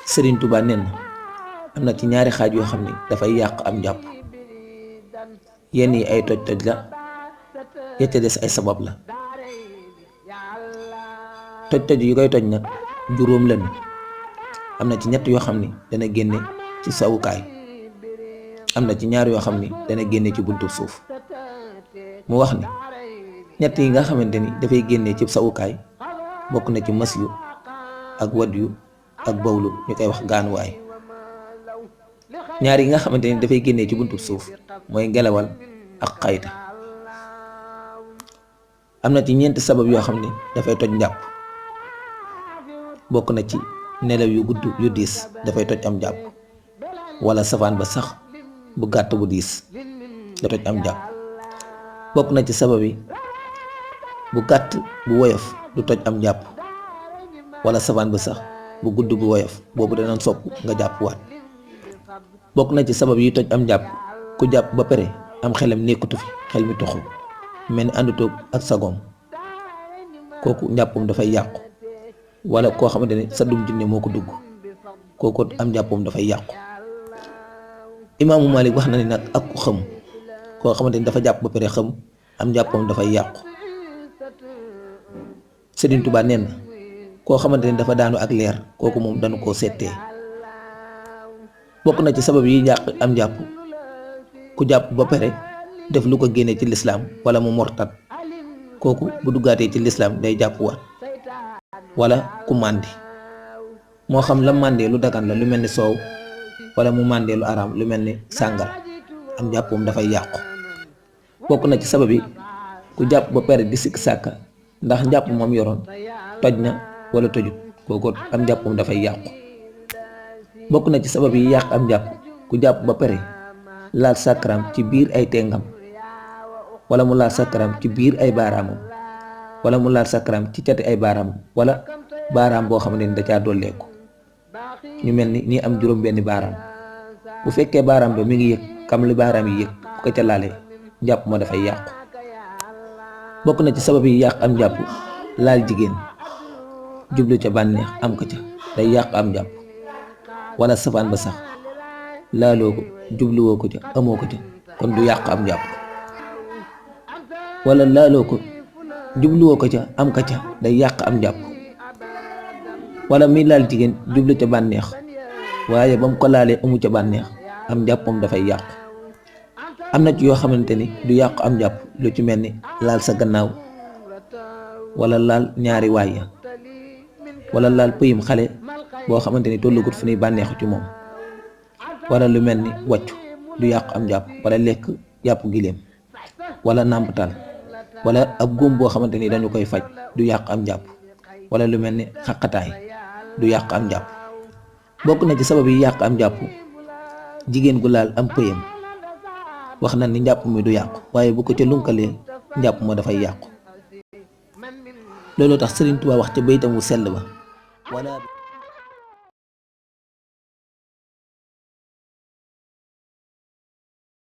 Serigne Touba nen am na ci ñaari xaaj yoo xam ni dafay yàq am njàpp yenn yi ay toj-toj la ya ca des ay sabab la toj-toj yu koy toj nag juróom lañu am na ci ñett yoo xam ni dana génne ci sawukaay am na ci ñaar yoo xam ni dana génne ci buntu suuf mu wax ni ñett yi nga xamante ni dafay génne ci sawukaay bokk na ci mas yu ak wad yu ak bawlu ñu koy wax gaanuwaay ñaar yi nga xamante ni dafay génnee ci buntu suuf mooy ngelawal ak xayta am na ci ñeenti sabab yoo xam ne dafay toj njàpp bokk na ci nelaw yu gudd yu diis dafay toj am njàpp wala safaan ba sax bu gàtt bu diis da toj am njàpp bokk na ci sabab yi bu gàtt bu woyof du toj am njàpp wala safaan ba sax bu gudd bu woyof boobu danañ sopp nga jàpp waat bokk na ci sabab yi toj am njàpp ku jàpp ba pare am xelam nekkatu fi xel mi toxu mel ni àndutoog ak sagoom kooku njàppam dafay yàqu wala koo xamante ni sa dum jinne moo ko dugg kooku am njàppam dafay yàqu imaamu Malik wax na ni nag ak ku xëm koo xamante ni dafa jàpp ba pare xëm am njàppam dafay yàqu Sëriñ Tuubaa nee na koo xamante ni dafa daanu ak leer kooku moom dañu koo settee bokk na ci sabab yi yàq am njàpp ku jàpp ba pare def lu ko génne ci lislaam wala mu mortat kooku bu duggaatee ci lislaam day jàpp waat wala ku màndi moo xam la màndee lu dagan la lu mel ni soow wala mu màndee lu araam lu mel ni sàngal am njàppam dafay yàqu bokk na ci sabab yi ku jàpp ba pare di sikk sàkka ndax njàpp moom yoroon toj na wala tojut kooku am njàppam dafay yàqu bokk na ci sabab yi yàq am njàpp ku jàpp ba pare laal sàkkaram ci biir ay tengam wala mu laal sàkkaram ci biir ay baaraamam wala mu laal sàkkaram ci cati ay baaraamam wala baaraam boo xamante ni da caa dolleeku ñu mel ni ñi am juróom benni baaraam bu fekkee baaraam ba mi ngi yëg kam li baaraam yi yëg bu ko ca laalee njàpp ma dafay yàqu bokk na ci sabab yi yàq am njàpp laal jigéen jublu ca bànneex am ko ca day yàq am njàpp wala safaan ba sax laaloo ko jubluwoo ko ca amoo ko ca kon du yàq am njàpp wala laaloo ko jubluwoo ko ca am ka ca day yàq am njàpp wala muy laal jigéen jublu ca bànneex waaye ba mu ko laalee amu ca bànneex am njàppam dafay yàqu am na ci yoo xamante ni du yàqu am njàpp lu ci mel ni laal sa gannaaw wala laal ñaari waay ya wala laal pëyim xale boo xamante ni tollugut fu ñuy bànneexu ci moom wala lu mel ni wàccu du yàqu am njàpp wala lekk yàpp giléem wala nàmpatal wala ab góom boo xamante ni dañu koy faj du yàq am njàpp wala lu mel ni xaqataay du yàq am njàpp bokk na ci sabab yi yàq am njàpp jigéen gu laal am pëyam wax na ni njàpp mi du yàqu waaye bu ko ca lunkalee njàpp ma dafay yàqu looloo tax Sëriñ Tuubaa wax ca baytam wu sell ba wala